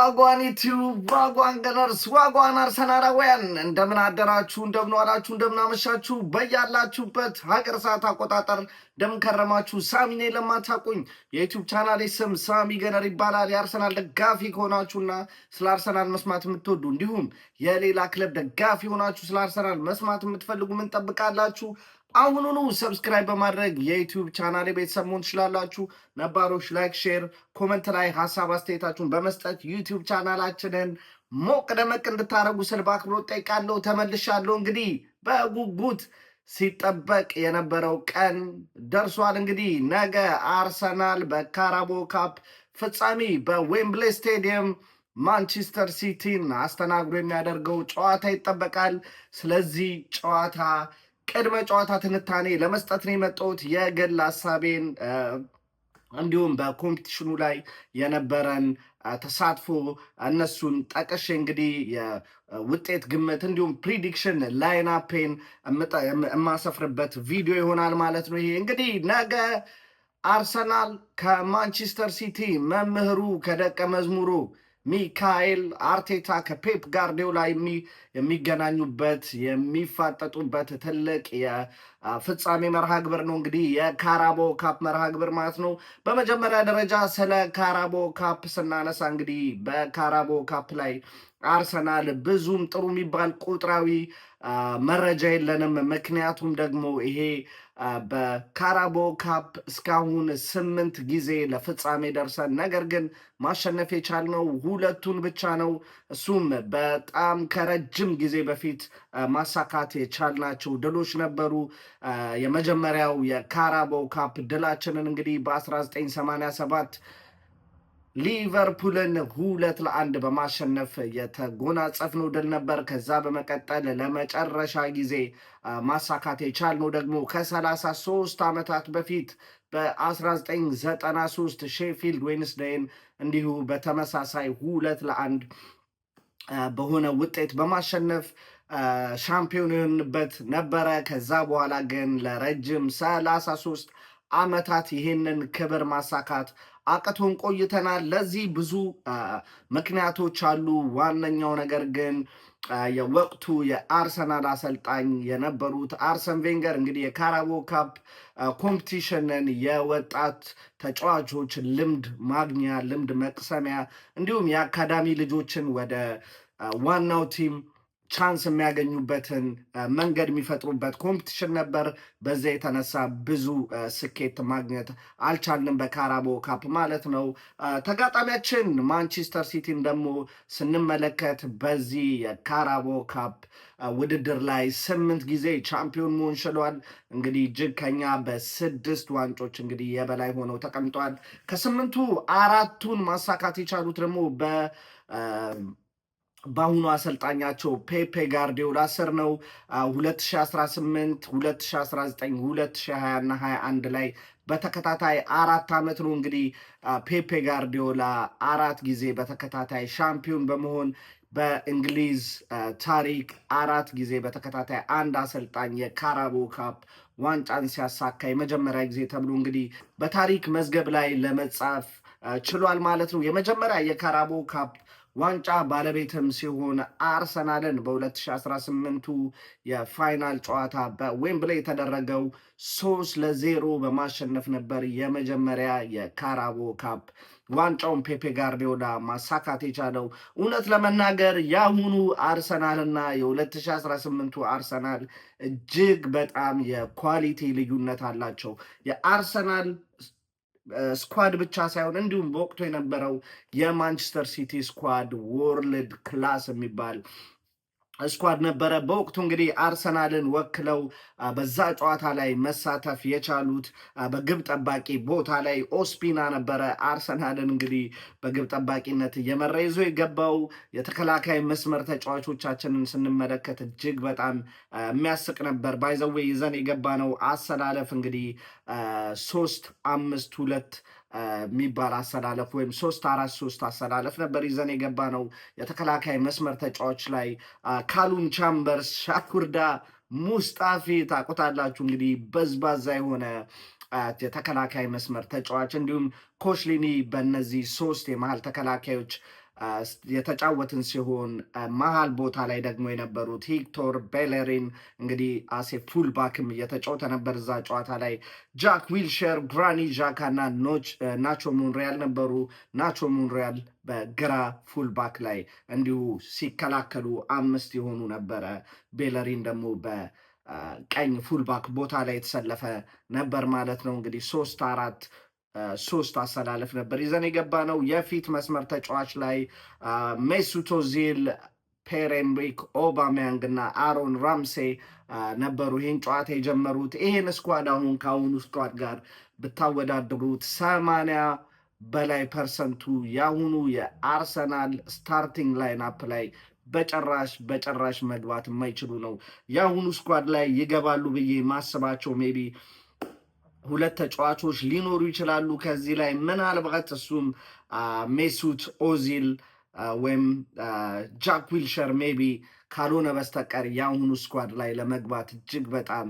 ዋጓን ዩቲዩብ ዋጓን ገነርስ ዋጓን አርሰናላውያን እንደምን አደራችሁ፣ እንደምን ዋላችሁ፣ እንደምን አመሻችሁ። በያላችሁበት ሀገር ሰዓት አቆጣጠር እንደምን ከረማችሁ። ሳሚ ነኝ። ለማታውቁኝ የዩቲዩብ ቻናሌ ስም ሳሚ ገነር ይባላል። የአርሰናል ደጋፊ ከሆናችሁና ስለ አርሰናል መስማት የምትወዱ እንዲሁም የሌላ ክለብ ደጋፊ ሆናችሁ ስለ አርሰናል መስማት የምትፈልጉ ምን ጠብቃላችሁ? አሁኑኑ ሰብስክራይብ በማድረግ የዩቲዩብ ቻናል ቤተሰብ መሆን ትችላላችሁ። ነባሮች ላይክ፣ ሼር፣ ኮመንት ላይ ሀሳብ አስተያየታችሁን በመስጠት ዩቲዩብ ቻናላችንን ሞቅ ደመቅ እንድታደርጉ ስል በአክብሮት ጠይቃለሁ። ተመልሻለሁ። እንግዲህ በጉጉት ሲጠበቅ የነበረው ቀን ደርሷል። እንግዲህ ነገ አርሰናል በካራቦ ካፕ ፍጻሜ በዌምብሌ ስቴዲየም ማንቸስተር ሲቲን አስተናግዶ የሚያደርገው ጨዋታ ይጠበቃል። ስለዚህ ጨዋታ ቅድመ ጨዋታ ትንታኔ ለመስጠት ነው የመጣሁት። የግል ሀሳቤን እንዲሁም በኮምፒቲሽኑ ላይ የነበረን ተሳትፎ እነሱን ጠቅሼ እንግዲህ የውጤት ግምት እንዲሁም ፕሪዲክሽን ላይናፔን የማሰፍርበት ቪዲዮ ይሆናል ማለት ነው። ይሄ እንግዲህ ነገ አርሰናል ከማንቸስተር ሲቲ መምህሩ ከደቀ መዝሙሩ ሚካኤል አርቴታ ከፔፕ ጋርዲዮላ የሚገናኙበት የሚፋጠጡበት ትልቅ የፍጻሜ መርሃ ግብር ነው። እንግዲህ የካራቦ ካፕ መርሃ ግብር ማለት ነው። በመጀመሪያ ደረጃ ስለ ካራቦ ካፕ ስናነሳ እንግዲህ በካራቦ ካፕ ላይ አርሰናል ብዙም ጥሩ የሚባል ቁጥራዊ መረጃ የለንም። ምክንያቱም ደግሞ ይሄ በካራቦ ካፕ እስካሁን 8 ጊዜ ለፍጻሜ ደርሰን ነገር ግን ማሸነፍ የቻልነው 2ቱን ብቻ ነው። እሱም በጣም ከረጅም ጊዜ በፊት ማሳካት የቻልናቸው ድሎች ነበሩ። የመጀመሪያው የካራቦ ካፕ ድላችንን እንግዲህ በ1987 ሊቨርፑልን 2-1 በማሸነፍ የተጎናጸፍነው ድል ነበር። ከዛ በመቀጠል ለመጨረሻ ጊዜ ማሳካት የቻልነው ደግሞ ከ33 ዓመታት በፊት በ1993 ሼፊልድ ዌንስዴይን እንዲሁ በተመሳሳይ 2-1 በሆነ ውጤት በማሸነፍ ሻምፒዮን የሆንበት ነበረ። ከዛ በኋላ ግን ለረጅም 33 ዓመታት ይህንን ክብር ማሳካት አቅቶን ቆይተናል። ለዚህ ብዙ ምክንያቶች አሉ። ዋነኛው ነገር ግን የወቅቱ የአርሰናል አሰልጣኝ የነበሩት አርሰን ቬንገር እንግዲህ የካራቦ ካፕ ኮምፒቲሽንን የወጣት ተጫዋቾች ልምድ ማግኛ ልምድ መቅሰሚያ እንዲሁም የአካዳሚ ልጆችን ወደ ዋናው ቲም ቻንስ የሚያገኙበትን መንገድ የሚፈጥሩበት ኮምፒቲሽን ነበር። በዛ የተነሳ ብዙ ስኬት ማግኘት አልቻልንም በካራቦ ካፕ ማለት ነው። ተጋጣሚያችን ማንቸስተር ሲቲን ደግሞ ስንመለከት በዚህ የካራቦ ካፕ ውድድር ላይ 8 ጊዜ ቻምፒዮን መሆን ችሏል። እንግዲህ እጅግ ከኛ በ6 ዋንጮች እንግዲህ የበላይ ሆነው ተቀምጧል። ከ8ቱ 4ቱን ማሳካት የቻሉት ደግሞ በአሁኑ አሰልጣኛቸው ፔፔ ጋርዲዮላ ስር ነው። 2018፣ 2019፣ 2020 እና 21 ላይ በተከታታይ 4 ዓመት ነው እንግዲህ ፔፔ ጋርዲዮላ 4 ጊዜ በተከታታይ ሻምፒዮን በመሆን በእንግሊዝ ታሪክ 4 ጊዜ በተከታታይ አንድ አሰልጣኝ የካራቦ ካፕ ዋንጫን ሲያሳካ የመጀመሪያ ጊዜ ተብሎ እንግዲህ በታሪክ መዝገብ ላይ ለመጻፍ ችሏል ማለት ነው። የመጀመሪያ የካራቦ ካፕ ዋንጫ ባለቤትም ሲሆን አርሰናልን በ2018 የፋይናል ጨዋታ በዌምብሌ የተደረገው 3-0 በማሸነፍ ነበር የመጀመሪያ የካራቦ ካፕ ዋንጫውን ፔፔ ጋርዲዮላ ማሳካት የቻለው። እውነት ለመናገር የአሁኑ አርሰናልና የ2018 አርሰናል እጅግ በጣም የኳሊቲ ልዩነት አላቸው። የአርሰናል ስኳድ ብቻ ሳይሆን እንዲሁም በወቅቱ የነበረው የማንቸስተር ሲቲ ስኳድ ወርልድ ክላስ የሚባል ስኳድ ነበረ። በወቅቱ እንግዲህ አርሰናልን ወክለው በዛ ጨዋታ ላይ መሳተፍ የቻሉት በግብ ጠባቂ ቦታ ላይ ኦስፒና ነበረ። አርሰናልን እንግዲህ በግብ ጠባቂነት እየመራ ይዞ የገባው። የተከላካይ መስመር ተጫዋቾቻችንን ስንመለከት እጅግ በጣም የሚያስቅ ነበር። ባይዘዌ ይዘን የገባ ነው አሰላለፍ እንግዲህ 3-5-2 የሚባል አሰላለፍ ወይም 3-4-3 አሰላለፍ ነበር ይዘን የገባ ነው። የተከላካይ መስመር ተጫዋች ላይ ካሉም ቻምበርስ፣ ሻኩርዳ፣ ሙስጣፊ ታውቁታላችሁ እንግዲህ በዝባዛ የሆነ የተከላካይ መስመር ተጫዋች እንዲሁም ኮሽሊኒ በእነዚህ 3 የመሀል ተከላካዮች የተጫወትን ሲሆን መሀል ቦታ ላይ ደግሞ የነበሩት ሂክቶር ቤለሪን እንግዲህ አሴ ፉልባክም እየተጫወተ ነበር እዛ ጨዋታ ላይ። ጃክ ዊልሸር፣ ግራኒ ዣካ እና ናቾ ሙንሪያል ነበሩ። ናቾ ሙንሪያል በግራ ፉልባክ ላይ እንዲሁ ሲከላከሉ 5 የሆኑ ነበረ። ቤለሪን ደግሞ በቀኝ ፉልባክ ቦታ ላይ የተሰለፈ ነበር ማለት ነው። እንግዲህ 3-4-3 አሰላለፍ ነበር ይዘን የገባ ነው። የፊት መስመር ተጫዋች ላይ ሜሱት ኦዚል፣ ፔር ኤምሪክ ኦባሜያንግ እና አሮን ራምሴ ነበሩ ይህን ጨዋታ የጀመሩት። ይህን ስኳድ አሁን ከአሁኑ ስኳድ ጋር ብታወዳድሩት 80 በላይ ፐርሰንቱ የአሁኑ የአርሰናል ስታርቲንግ ላይን አፕ ላይ በጭራሽ መግባት የማይችሉ ነው። የአሁኑ ስኳድ ላይ ይገባሉ ብዬ ማስባቸው ሜቢ 2 ተጫዋቾች ሊኖሩ ይችላሉ ከዚህ ላይ ምናልባት እሱም ሜሱት ኦዚል ወይም ጃክ ዊልሸር ሜቢ ካልሆነ በስተቀር የአሁኑ ስኳድ ላይ ለመግባት እጅግ በጣም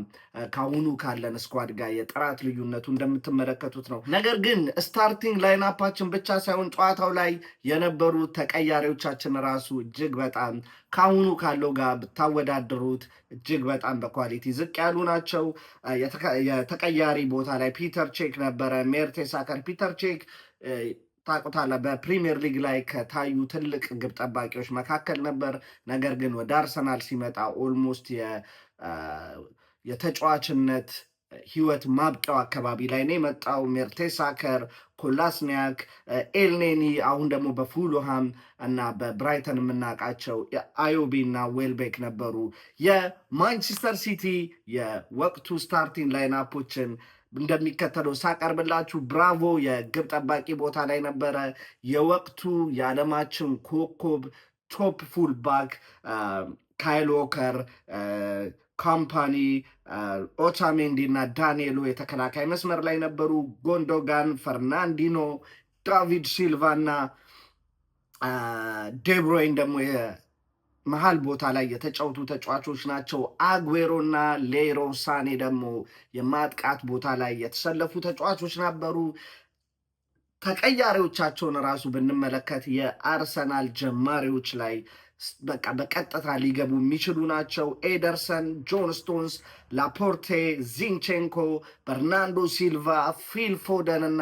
ከአሁኑ ካለን ስኳድ ጋር የጥራት ልዩነቱ እንደምትመለከቱት ነው። ነገር ግን ስታርቲንግ ላይናፓችን ብቻ ሳይሆን ጨዋታው ላይ የነበሩ ተቀያሪዎቻችን ራሱ እጅግ በጣም ከአሁኑ ካለው ጋር ብታወዳድሩት እጅግ በጣም በኳሊቲ ዝቅ ያሉ ናቸው። የተቀያሪ ቦታ ላይ ፒተር ቼክ ነበረ፣ ሜርቴሳከር። ፒተር ቼክ ታውቁታለህ፣ በፕሪሚየር ሊግ ላይ ከታዩ ትልቅ ግብ ጠባቂዎች መካከል ነበር። ነገር ግን ወደ አርሰናል ሲመጣ ኦልሞስት የተጫዋችነት ህይወት ማብቂያው አካባቢ ላይ ነው የመጣው። ሜርቴሳከር፣ ኮላስኒያክ፣ ኤልኔኒ አሁን ደግሞ በፉልሃም እና በብራይተን የምናውቃቸው አዮቢ እና ዌልቤክ ነበሩ። የማንቸስተር ሲቲ የወቅቱ ስታርቲንግ ላይናፖችን እንደሚከተለው ሳቀርብላችሁ፣ ብራቮ የግብ ጠባቂ ቦታ ላይ ነበረ። የወቅቱ የዓለማችን ኮከብ ቶፕ ፉል ባክ ካይል ዎከር፣ ካምፓኒ፣ ኦታሜንዲ እና ዳንኤሎ የተከላካይ መስመር ላይ ነበሩ። ጎንዶጋን፣ ፈርናንዲኖ፣ ዳቪድ ሲልቫ እና ዴብሮይን ደግሞ መሀል ቦታ ላይ የተጫወቱ ተጫዋቾች ናቸው። አግዌሮና ሌሮ ሳኔ ደግሞ የማጥቃት ቦታ ላይ የተሰለፉ ተጫዋቾች ነበሩ። ተቀያሪዎቻቸውን ራሱ ብንመለከት የአርሰናል ጀማሪዎች ላይ በቃ በቀጥታ ሊገቡ የሚችሉ ናቸው። ኤደርሰን፣ ጆን ስቶንስ፣ ላፖርቴ፣ ዚንቼንኮ፣ በርናንዶ ሲልቫ፣ ፊል ፎደን እና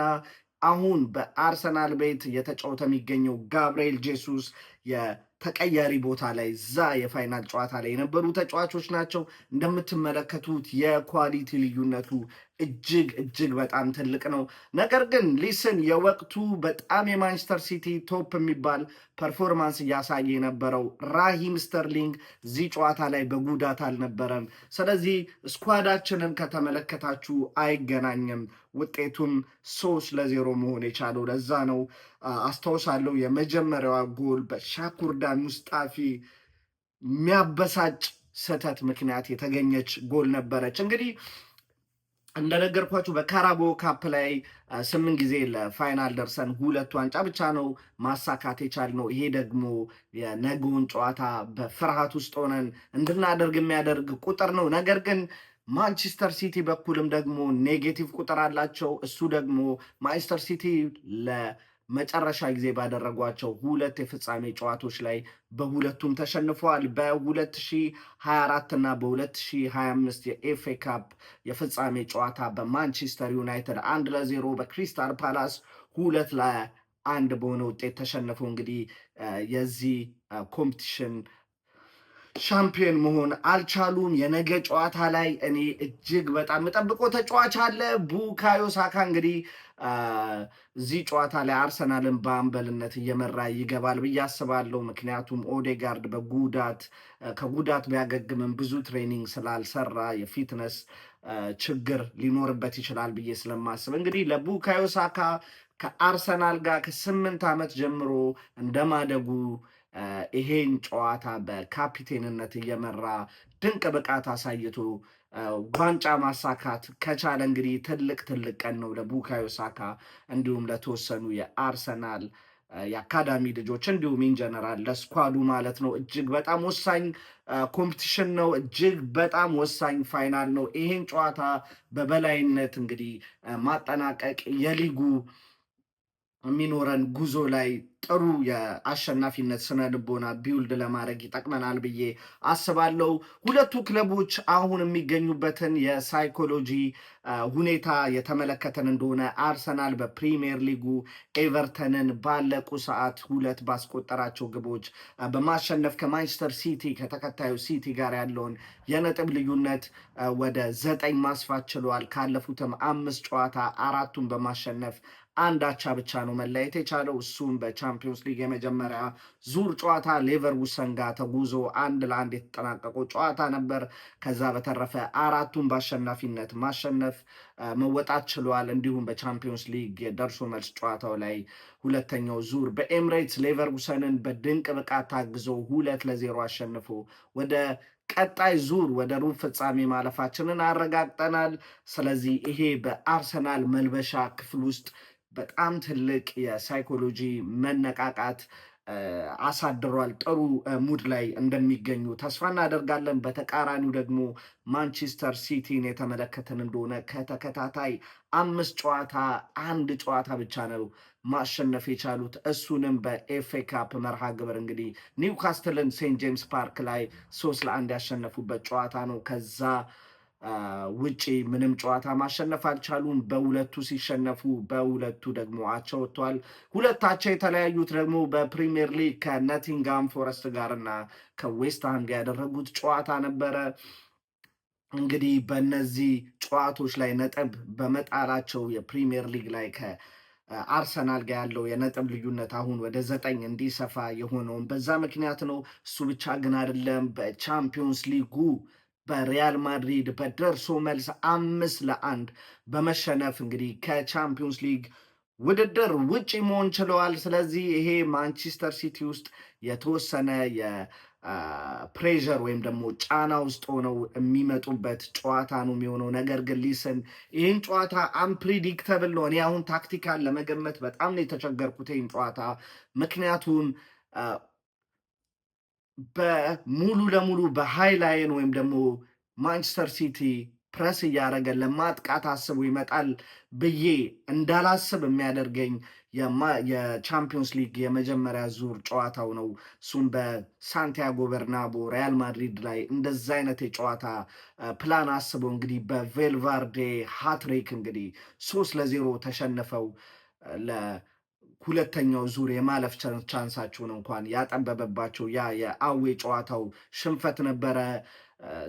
አሁን በአርሰናል ቤት የተጫወተ የሚገኘው ጋብርኤል ጄሱስ የተቀያሪ ቦታ ላይ እዛ የፋይናል ጨዋታ ላይ የነበሩ ተጫዋቾች ናቸው። እንደምትመለከቱት የኳሊቲ ልዩነቱ እጅግ በጣም ትልቅ ነው። ነገር ግን ሊስን የወቅቱ በጣም የማንቸስተር ሲቲ ቶፕ የሚባል ፐርፎርማንስ እያሳየ የነበረው ራሂም ስተርሊንግ እዚህ ጨዋታ ላይ በጉዳት አልነበረም። ስለዚህ ስኳዳችንን ከተመለከታችሁ አይገናኝም። ውጤቱም 3-0 መሆን የቻለው ለዛ ነው። አስታውሳለሁ የመጀመሪያዋ ጎል በሻኩርዳን ሙስጣፊ የሚያበሳጭ ስህተት ምክንያት የተገኘች ጎል ነበረች። እንግዲህ እንደነገርኳችሁ በካራቦ ካፕ ላይ 8 ጊዜ ለፋይናል ደርሰን 2 ዋንጫ ብቻ ነው ማሳካት የቻልነው። ይሄ ደግሞ የነገውን ጨዋታ በፍርሃት ውስጥ ሆነን እንድናደርግ የሚያደርግ ቁጥር ነው። ነገር ግን ማንቸስተር ሲቲ በኩልም ደግሞ ኔጌቲቭ ቁጥር አላቸው። እሱ ደግሞ ማንቸስተር ሲቲ ለመጨረሻ ጊዜ ባደረጓቸው 2 የፍጻሜ ጨዋታዎች ላይ በሁለቱም ተሸንፈዋል። በ2024 እና በ2025 የኤፍኤ ካፕ የፍጻሜ ጨዋታ በማንቸስተር ዩናይትድ 1-0፣ በክሪስታል ፓላስ 2-1 በሆነ ውጤት ተሸንፈው እንግዲህ የዚህ ኮምፒቲሽን ሻምፒዮን መሆን አልቻሉም። የነገ ጨዋታ ላይ እኔ እጅግ በጣም የምጠብቀው ተጫዋች አለ፣ ቡካዮ ሳካ። እንግዲህ እዚህ ጨዋታ ላይ አርሰናልን በአምበልነት እየመራ ይገባል ብዬ አስባለሁ። ምክንያቱም ኦዴጋርድ ከጉዳት ቢያገግምም ብዙ ትሬኒንግ ስላልሰራ የፊትነስ ችግር ሊኖርበት ይችላል ብዬ ስለማስብ እንግዲህ ለቡካዮ ሳካ ከአርሰናል ጋር ከ8 ዓመት ጀምሮ እንደማደጉ ይሄን ጨዋታ በካፒቴንነት እየመራ ድንቅ ብቃት አሳይቶ ዋንጫ ማሳካት ከቻለ እንግዲህ ትልቅ ቀን ነው ለቡካዮ ሳካ፣ እንዲሁም ለተወሰኑ የአርሰናል የአካዳሚ ልጆች እንዲሁም ኢንጀነራል ለስኳዱ ማለት ነው። እጅግ በጣም ወሳኝ ኮምፒቲሽን ነው። እጅግ በጣም ወሳኝ ፋይናል ነው። ይሄን ጨዋታ በበላይነት እንግዲህ ማጠናቀቅ የሊጉ የሚኖረን ጉዞ ላይ ጥሩ የአሸናፊነት ስነ ልቦና ቢውልድ ለማድረግ ይጠቅመናል ብዬ አስባለሁ። ሁለቱ ክለቦች አሁን የሚገኙበትን የሳይኮሎጂ ሁኔታ የተመለከተን እንደሆነ አርሰናል በፕሪሚየር ሊጉ ኤቨርተንን ባለቁ ሰዓት 2 ባስቆጠራቸው ግቦች በማሸነፍ ከማንቸስተር ሲቲ ከተከታዩ ሲቲ ጋር ያለውን የነጥብ ልዩነት ወደ 9 ማስፋት ችሏል። ካለፉትም 5 ጨዋታ 4ቱን በማሸነፍ አንድ አቻ ብቻ ነው መለየት የቻለው። እሱም በቻምፒዮንስ ሊግ የመጀመሪያ ዙር ጨዋታ ሌቨርኩሰን ጋር ተጉዞ 1-1 የተጠናቀቀው ጨዋታ ነበር። ከዛ በተረፈ 4ቱን በአሸናፊነት ማሸነፍ መወጣት ችሏል። እንዲሁም በቻምፒዮንስ ሊግ የደርሶ መልስ ጨዋታው ላይ ሁለተኛው ዙር በኤምሬትስ ሌቨርኩሰንን በድንቅ ብቃት ታግዞ 2-0 አሸንፎ ወደ ቀጣይ ዙር ወደ ሩብ ፍጻሜ ማለፋችንን አረጋግጠናል። ስለዚህ ይሄ በአርሰናል መልበሻ ክፍል ውስጥ በጣም ትልቅ የሳይኮሎጂ መነቃቃት አሳድሯል። ጥሩ ሙድ ላይ እንደሚገኙ ተስፋ እናደርጋለን። በተቃራኒው ደግሞ ማንቸስተር ሲቲን የተመለከትን እንደሆነ ከተከታታይ 5 ጨዋታ 1 ጨዋታ ብቻ ነው ማሸነፍ የቻሉት። እሱንም በኤፍኤ ካፕ መርሃ ግብር እንግዲህ ኒውካስትልን ሴንት ጄምስ ፓርክ ላይ 3-1 ያሸነፉበት ጨዋታ ነው። ከዛ ውጪ ምንም ጨዋታ ማሸነፍ አልቻሉም። በሁለቱ ሲሸነፉ በሁለቱ ደግሞ አቻ ወጥተዋል። ሁለታቸው የተለያዩት ደግሞ በፕሪሚየር ሊግ ከነቲንጋም ፎረስት ጋርና ከዌስትሃም ጋር ያደረጉት ጨዋታ ነበረ። እንግዲህ በእነዚህ ጨዋታዎች ላይ ነጥብ በመጣላቸው የፕሪሚየር ሊግ ላይ ከአርሰናል ጋር ያለው የነጥብ ልዩነት አሁን ወደ 9 እንዲሰፋ የሆነውን በዛ ምክንያት ነው። እሱ ብቻ ግን አይደለም። በቻምፒዮንስ ሊጉ በሪያል ማድሪድ በደርሶ መልስ 5-1 በመሸነፍ እንግዲህ ከቻምፒዮንስ ሊግ ውድድር ውጪ መሆን ችለዋል። ስለዚህ ይሄ ማንቸስተር ሲቲ ውስጥ የተወሰነ የፕሬዠር ወይም ደግሞ ጫና ውስጥ ሆነው የሚመጡበት ጨዋታ ነው የሚሆነው። ነገር ግን ሊስን ይህን ጨዋታ አንፕሪዲክተብል ነው። እኔ አሁን ታክቲካል ለመገመት በጣም ነው የተቸገርኩት ይህን ጨዋታ ምክንያቱም በሙሉ ለሙሉ በሃይላይን ወይም ደግሞ ማንቸስተር ሲቲ ፕረስ እያደረገ ለማጥቃት አስቦ ይመጣል ብዬ እንዳላስብ የሚያደርገኝ የቻምፒዮንስ ሊግ የመጀመሪያ ዙር ጨዋታው ነው። እሱም በሳንቲያጎ በርናቦ ሪያል ማድሪድ ላይ እንደዛ አይነት የጨዋታ ፕላን አስበው እንግዲህ በቬልቫርዴ ሃትሪክ እንግዲህ 3-0 ተሸንፈው ሁለተኛው ዙር የማለፍ ቻንሳቸውን እንኳን ያጠበበባቸው ያ የአዌ ጨዋታው ሽንፈት ነበረ።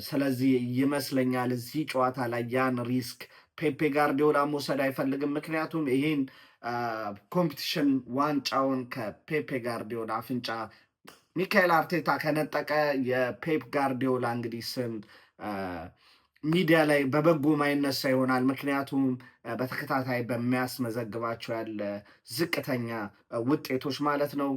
ስለዚህ ይመስለኛል እዚህ ጨዋታ ላይ ያን ሪስክ ፔፔ ጋርዲዮላ መውሰድ አይፈልግም። ምክንያቱም ይህን ኮምፒቲሽን ዋንጫውን ከፔፔ ጋርዲዮላ አፍንጫ ሚካኤል አርቴታ ከነጠቀ የፔፕ ጋርዲዮላ እንግዲህ ስም ሚዲያ ላይ በበጎ ማይነሳ ይሆናል። ምክንያቱም በተከታታይ በሚያስመዘግባቸው ያለ ዝቅተኛ ውጤቶች ማለት ነው።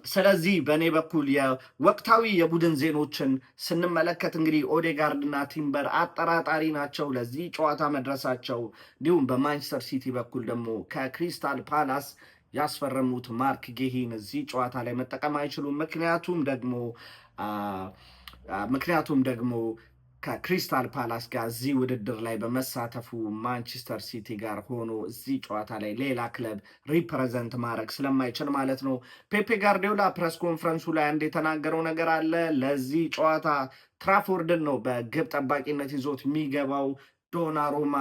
ስለዚህ በእኔ በኩል የወቅታዊ የቡድን ዜኖችን ስንመለከት እንግዲህ ኦዴጋርድ እና ቲምበር አጠራጣሪ ናቸው ለዚህ ጨዋታ መድረሳቸው። እንዲሁም በማንቸስተር ሲቲ በኩል ደግሞ ከክሪስታል ፓላስ ያስፈረሙት ማርክ ጌሂን እዚህ ጨዋታ ላይ መጠቀም አይችሉም። ምክንያቱም ደግሞ ከክሪስታል ፓላስ ጋር እዚህ ውድድር ላይ በመሳተፉ ማንቸስተር ሲቲ ጋር ሆኖ እዚህ ጨዋታ ላይ ሌላ ክለብ ሪፕሬዘንት ማድረግ ስለማይችል ማለት ነው። ፔፔ ጋርዲዮላ ፕሬስ ኮንፈረንሱ ላይ አንድ የተናገረው ነገር አለ። ለዚህ ጨዋታ ትራፎርድን ነው በግብ ጠባቂነት ይዞት የሚገባው። ዶናሩማ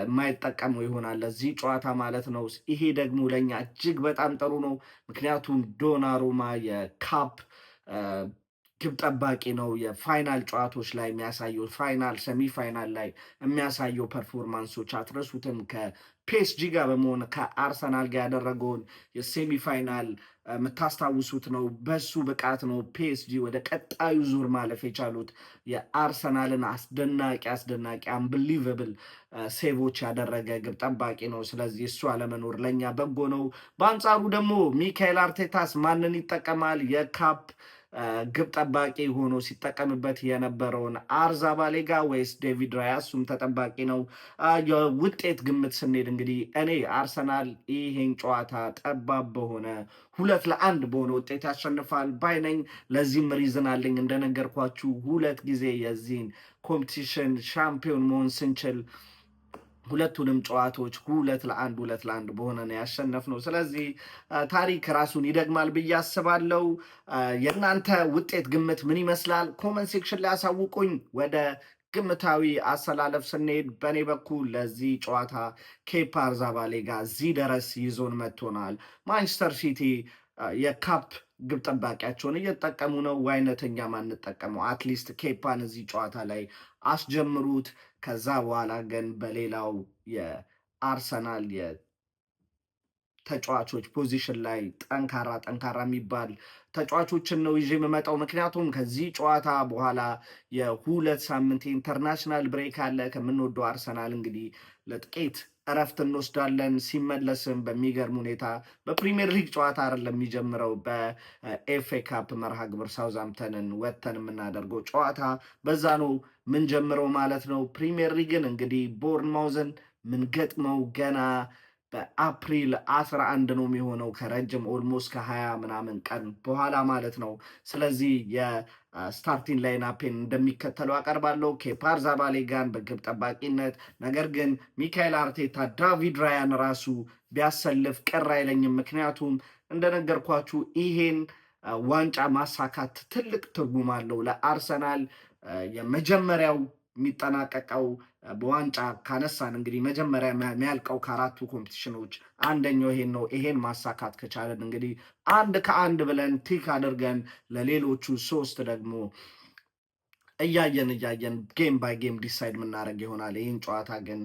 የማይጠቀመው ይሆናል ለዚህ ጨዋታ ማለት ነው። ይሄ ደግሞ ለእኛ እጅግ በጣም ጥሩ ነው። ምክንያቱም ዶናሩማ የካፕ ግብ ጠባቂ ነው። የፋይናል ጨዋታዎች ላይ የሚያሳየው ፋይናል፣ ሰሚፋይናል ላይ የሚያሳየው ፐርፎርማንሶች አትረሱትም። ከፒኤስጂ ጋር በመሆን ከአርሰናል ጋር ያደረገውን የሴሚፋይናል የምታስታውሱት ነው። በሱ ብቃት ነው ፒኤስጂ ወደ ቀጣዩ ዙር ማለፍ የቻሉት። የአርሰናልን አስደናቂ አንብሊቨብል ሴቮች ያደረገ ግብ ጠባቂ ነው። ስለዚህ እሱ አለመኖር ለእኛ በጎ ነው። በአንጻሩ ደግሞ ሚካኤል አርቴታስ ማንን ይጠቀማል? የካፕ ግብ ጠባቂ ሆኖ ሲጠቀምበት የነበረውን አርዛባሌጋ ወይስ ዴቪድ ራያ? እሱም ተጠባቂ ነው። የውጤት ግምት ስንሄድ እንግዲህ እኔ አርሰናል ይሄን ጨዋታ ጠባብ በሆነ 2-1 በሆነ ውጤት ያሸንፋል ባይነኝ። ለዚህም ሪዝን አለኝ። እንደነገርኳችሁ 2 ጊዜ የዚህን ኮምፒቲሽን ሻምፒዮን መሆን ስንችል ሁለቱንም ጨዋታዎች 2-1 2-1 በሆነ ነው ያሸነፍነው። ስለዚህ ታሪክ ራሱን ይደግማል ብዬ አስባለሁ። የእናንተ ውጤት ግምት ምን ይመስላል? ኮመንት ሴክሽን ላይ አሳውቁኝ። ወደ ግምታዊ አሰላለፍ ስንሄድ በእኔ በኩል ለዚህ ጨዋታ ኬፓ አሪዛባላጋ እዚህ ድረስ ይዞን መጥቶናል። ማንቸስተር ሲቲ የካፕ ግብ ጠባቂያቸውን እየተጠቀሙ ነው። ዋይነተኛ ማንጠቀመው አትሊስት ኬፓን እዚህ ጨዋታ ላይ አስጀምሩት። ከዛ በኋላ ግን በሌላው የአርሰናል ተጫዋቾች ፖዚሽን ላይ ጠንካራ የሚባል ተጫዋቾችን ነው ይዤ የምመጣው። ምክንያቱም ከዚህ ጨዋታ በኋላ የ2 ሳምንት ኢንተርናሽናል ብሬክ አለ። ከምንወደው አርሰናል እንግዲህ ለጥቂት እረፍት እንወስዳለን። ሲመለስም በሚገርም ሁኔታ በፕሪሚየር ሊግ ጨዋታ አይደለም የሚጀምረው፣ በኤፍኤ ካፕ መርሃ ግብር ሳውዛምተንን ወተን የምናደርገው ጨዋታ በዛ ነው ምንጀምረው ማለት ነው። ፕሪሚየር ሊግን እንግዲህ ቦርንማውዝን ምንገጥመው ገና በአፕሪል 11 ነው የሚሆነው፣ ከረጅም ኦልሞስት ከ20 ምናምን ቀን በኋላ ማለት ነው። ስለዚህ የስታርቲንግ ላይን አፔን እንደሚከተለው አቀርባለሁ። ኬፓ አሪዛባላጋን በግብ ጠባቂነት፣ ነገር ግን ሚካኤል አርቴታ ዳቪድ ራያን ራሱ ቢያሰልፍ ቅር አይለኝም። ምክንያቱም እንደነገርኳችሁ ይሄን ዋንጫ ማሳካት ትልቅ ትርጉም አለው ለአርሰናል። የመጀመሪያው የሚጠናቀቀው በዋንጫ ካነሳን እንግዲህ መጀመሪያ የሚያልቀው ከአራቱ ኮምፒቲሽኖች አንደኛው ይሄን ነው። ይሄን ማሳካት ከቻለን እንግዲህ 1 ብለን ቲክ አድርገን ለሌሎቹ 3 ደግሞ እያየን ጌም ባይ ጌም ዲሳይድ የምናደርግ ይሆናል። ይህን ጨዋታ ግን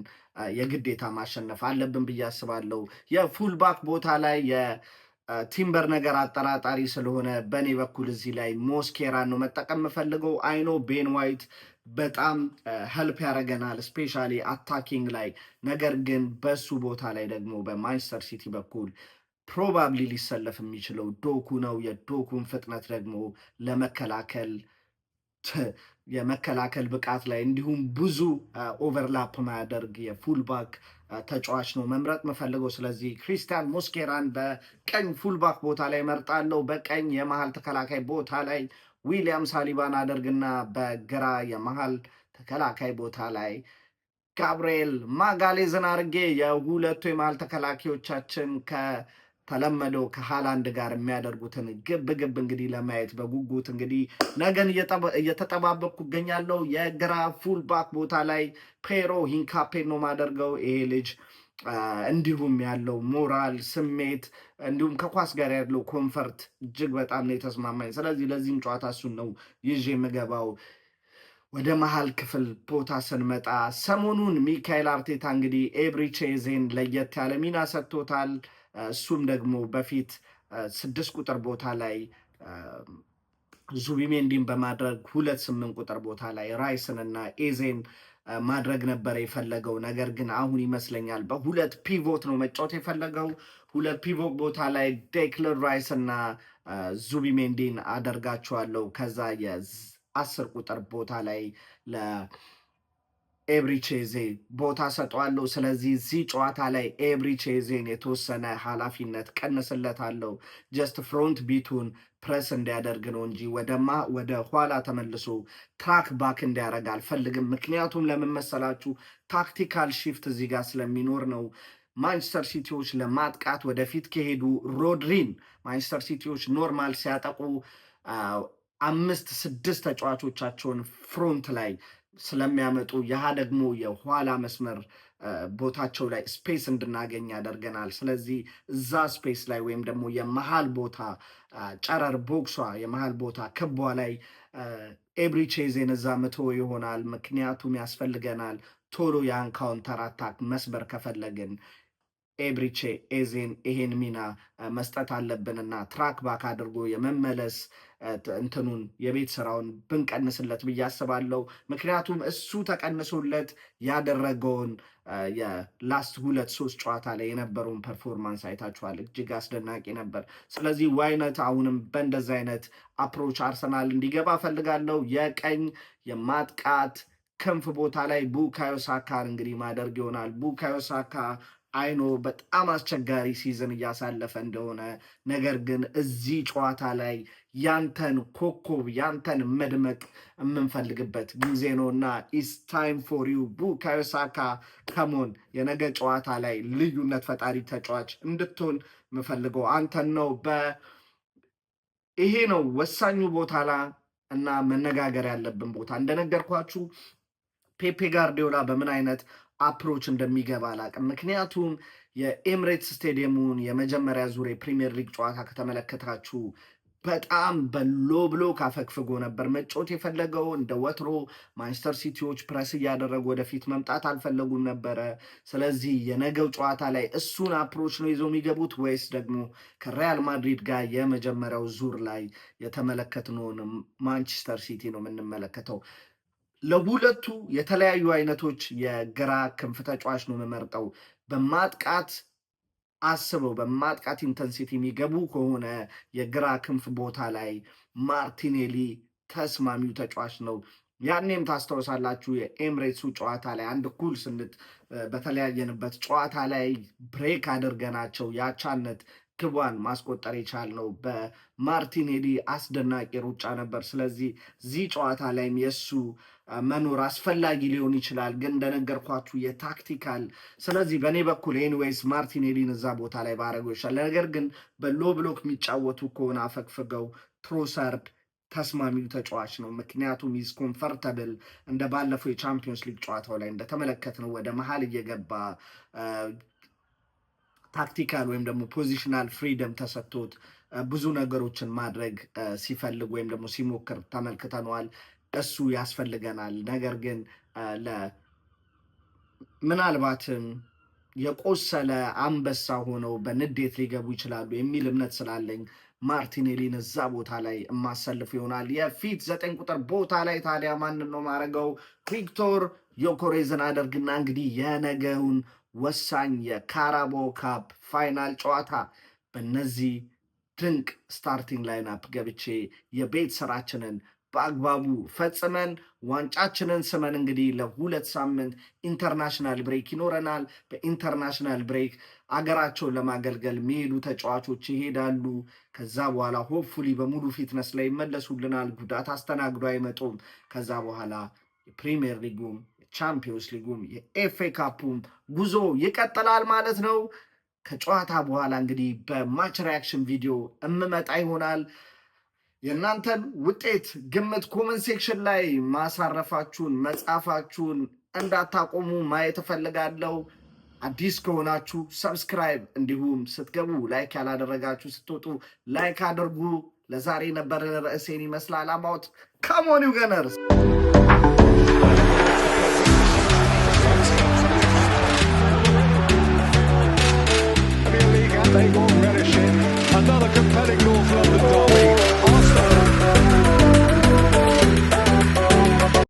የግዴታ ማሸነፍ አለብን ብዬ አስባለሁ። የፉልባክ ቦታ ላይ ቲምበር ነገር አጠራጣሪ ስለሆነ በእኔ በኩል እዚህ ላይ ሞስኬራን ነው መጠቀም የምፈልገው። አይኖ ቤን ዋይት በጣም ሄልፕ ያደርገናል ስፔሻሊ አታኪንግ ላይ። ነገር ግን በሱ ቦታ ላይ ደግሞ በማንቸስተር ሲቲ በኩል ፕሮባብሊ ሊሰለፍ የሚችለው ዶኩ ነው። የዶኩን ፍጥነት ደግሞ ለመከላከል የመከላከል ብቃት ላይ እንዲሁም ብዙ ኦቨርላፕ ማያደርግ የፉልባክ ተጫዋች ነው መምረጥ የምፈልገው። ስለዚህ ክሪስቲያን ሞስኬራን በቀኝ ፉልባክ ቦታ ላይ መርጣለሁ። በቀኝ የመሀል ተከላካይ ቦታ ላይ ዊሊያም ሳሊባን አደርግና በግራ የመሀል ተከላካይ ቦታ ላይ ጋብርኤል ማጋሌዝን አድርጌ የሁለቱ የመሀል ተከላካዮቻችን ከተለመደው ከሃላንድ ጋር የሚያደርጉትን ግብ እንግዲህ ለማየት በጉጉት እንግዲህ ነገን እየተጠባበቅኩ እገኛለሁ። የግራ ፉልባክ ቦታ ላይ ፔሮ ሂንካፔን ነው ማደርገው። ይሄ ልጅ እንዲሁም ያለው ሞራል ስሜት እንዲሁም ከኳስ ጋር ያለው ኮንፈርት እጅግ በጣም ነው የተስማማኝ። ስለዚህ ለዚህም ጨዋታ እሱን ነው ይዤ የምገባው። ወደ መሀል ክፍል ቦታ ስንመጣ ሰሞኑን ሚካኤል አርቴታ እንግዲህ ኤብሪቼዜን ለየት ያለ ሚና ሰጥቶታል። እሱም ደግሞ በፊት 6 ቁጥር ቦታ ላይ ዙቢሜንዲን በማድረግ 2-8 ቁጥር ቦታ ላይ ራይስን እና ኤዜን ማድረግ ነበር የፈለገው። ነገር ግን አሁን ይመስለኛል በ2 ፒቮት ነው መጫወት የፈለገው። 2 ፒቮት ቦታ ላይ ዴክለር ራይስ እና ዙቢሜንዲን አደርጋቸዋለሁ። ከዛ የ10 ቁጥር ቦታ ላይ ኤብሪቼዜ ቦታ ሰጠዋለሁ። ስለዚህ እዚህ ጨዋታ ላይ ኤብሪቼዜን የተወሰነ ኃላፊነት ቀንስለታለሁ። ጀስት ፍሮንት ቢቱን ፕረስ እንዲያደርግ ነው እንጂ ወደ ኋላ ተመልሶ ትራክ ባክ እንዲያደርግ አልፈልግም። ምክንያቱም ለምን መሰላችሁ? ታክቲካል ሺፍት እዚህ ጋር ስለሚኖር ነው። ማንቸስተር ሲቲዎች ለማጥቃት ወደፊት ከሄዱ ሮድሪን ማንቸስተር ሲቲዎች ኖርማል ሲያጠቁ 5-6 ተጫዋቾቻቸውን ፍሮንት ላይ ስለሚያመጡ ያህ ደግሞ የኋላ መስመር ቦታቸው ላይ ስፔስ እንድናገኝ ያደርገናል። ስለዚህ እዛ ስፔስ ላይ ወይም ደግሞ የመሃል ቦታ ጨረር ቦክሷ የመሃል ቦታ ክቧ ላይ ኤብሪቼዜን እዛ ምቶ ይሆናል። ምክንያቱም ያስፈልገናል ቶሎ ያን ካውንተር አታክ መስበር ከፈለግን ኤብሪቼ ኤዜን ይሄን ሚና መስጠት አለብንና ትራክ ባክ አድርጎ የመመለስ እንትኑን የቤት ስራውን ብንቀንስለት ብዬ አስባለሁ። ምክንያቱም እሱ ተቀንሶለት ያደረገውን የላስት 2-3 ጨዋታ ላይ የነበረውን ፐርፎርማንስ አይታችኋል። እጅግ አስደናቂ ነበር። ስለዚህ ዋይነት አሁንም በእንደዚህ አይነት አፕሮች አርሰናል እንዲገባ ፈልጋለሁ። የቀኝ የማጥቃት ክንፍ ቦታ ላይ ቡካዮ ሳካን እንግዲህ ማደርግ ይሆናል። ቡካዮ ሳካ አይኖ በጣም አስቸጋሪ ሲዝን እያሳለፈ እንደሆነ፣ ነገር ግን እዚህ ጨዋታ ላይ ያንተን ኮከብ ያንተን መድመቅ የምንፈልግበት ጊዜ ነው እና ኢስ ታይም ፎር ዩ ቡካዮ ሳካ ከሞን የነገ ጨዋታ ላይ ልዩነት ፈጣሪ ተጫዋች እንድትሆን የምፈልገው አንተን ነው። ይሄ ነው ወሳኙ ቦታ ላይ እና መነጋገር ያለብን ቦታ። እንደነገርኳችሁ ፔፔ ጋርዲዮላ በምን አይነት አፕሮች እንደሚገባ አላውቅም። ምክንያቱም የኤምሬትስ ስቴዲየሙን የመጀመሪያ ዙር የፕሪሚየር ሊግ ጨዋታ ከተመለከታችሁ በጣም በሎ ብሎ ካፈግፍጎ ነበር መጫወት የፈለገው። እንደ ወትሮ ማንቸስተር ሲቲዎች ፕረስ እያደረጉ ወደፊት መምጣት አልፈለጉም ነበረ። ስለዚህ የነገው ጨዋታ ላይ እሱን አፕሮች ነው ይዘው የሚገቡት ወይስ ደግሞ ከሪያል ማድሪድ ጋር የመጀመሪያው ዙር ላይ የተመለከትነውን ማንቸስተር ሲቲ ነው የምንመለከተው? ለሁለቱ የተለያዩ አይነቶች የግራ ክንፍ ተጫዋች ነው የምመርጠው። በማጥቃት አስበው በማጥቃት ኢንተንሲቲ የሚገቡ ከሆነ የግራ ክንፍ ቦታ ላይ ማርቲኔሊ ተስማሚው ተጫዋች ነው። ያኔም ታስታውሳላችሁ የኤምሬትሱ ጨዋታ ላይ አንድ እኩል በተለያየንበት ጨዋታ ላይ ብሬክ አድርገናቸው ያቻነት ግቧን ማስቆጠር የቻልነው በማርቲኔሊ አስደናቂ ሩጫ ነበር። ስለዚህ እዚህ ጨዋታ ላይም የእሱ መኖር አስፈላጊ ሊሆን ይችላል፣ ግን እንደነገርኳችሁ የታክቲካል ስለዚህ በእኔ በኩል ኤኒዌይስ ማርቲኔሊን እዛ ቦታ ላይ ባረገው ይችላል። ነገር ግን በሎ ብሎክ የሚጫወቱ ከሆነ አፈግፍገው ትሮሳርድ ተስማሚው ተጫዋች ነው። ምክንያቱም ኢዝ ኮምፈርተብል እንደ ባለፈው የቻምፒዮንስ ሊግ ጨዋታው ላይ እንደተመለከትነው ወደ መሀል እየገባ ታክቲካል ወይም ደግሞ ፖዚሽናል ፍሪደም ተሰጥቶት ብዙ ነገሮችን ማድረግ ሲፈልግ ወይም ደግሞ ሲሞክር ተመልክተነዋል። እሱ ያስፈልገናል። ነገር ግን ምናልባትም የቆሰለ አንበሳ ሆነው በንዴት ሊገቡ ይችላሉ የሚል እምነት ስላለኝ ማርቲኔሊን እዛ ቦታ ላይ የማሰልፍ ይሆናል። የፊት 9 ቁጥር ቦታ ላይ ታዲያ ማንን ነው ማድረገው? ቪክቶር ዮኬሬዝን አደርግና እንግዲህ የነገውን ወሳኝ የካራቦ ካፕ ፋይናል ጨዋታ በነዚህ ድንቅ ስታርቲንግ ላይናፕ ገብቼ የቤት ስራችንን በአግባቡ ፈጽመን ዋንጫችንን ስመን እንግዲህ ለ2 ሳምንት ኢንተርናሽናል ብሬክ ይኖረናል። በኢንተርናሽናል ብሬክ አገራቸውን ለማገልገል የሚሄዱ ተጫዋቾች ይሄዳሉ። ከዛ በኋላ ሆፕፉሊ በሙሉ ፊትነስ ላይ ይመለሱልናል። ጉዳት አስተናግዶ አይመጡም። ከዛ በኋላ የፕሪሚየር ሊጉም የቻምፒዮንስ ሊጉም የኤፍኤ ካፑም ጉዞ ይቀጥላል ማለት ነው። ከጨዋታ በኋላ እንግዲህ በማች ሪያክሽን ቪዲዮ እምመጣ ይሆናል። የእናንተን ውጤት ግምት ኮመንት ሴክሽን ላይ ማሳረፋችሁን መጻፋችሁን እንዳታቆሙ ማየት እፈልጋለሁ። አዲስ ከሆናችሁ ሰብስክራይብ፣ እንዲሁም ስትገቡ ላይክ ያላደረጋችሁ ስትወጡ ላይክ አድርጉ። ለዛሬ ነበር ርዕሴን ይመስላል። አባውት ካሞን ዩ ገነርስ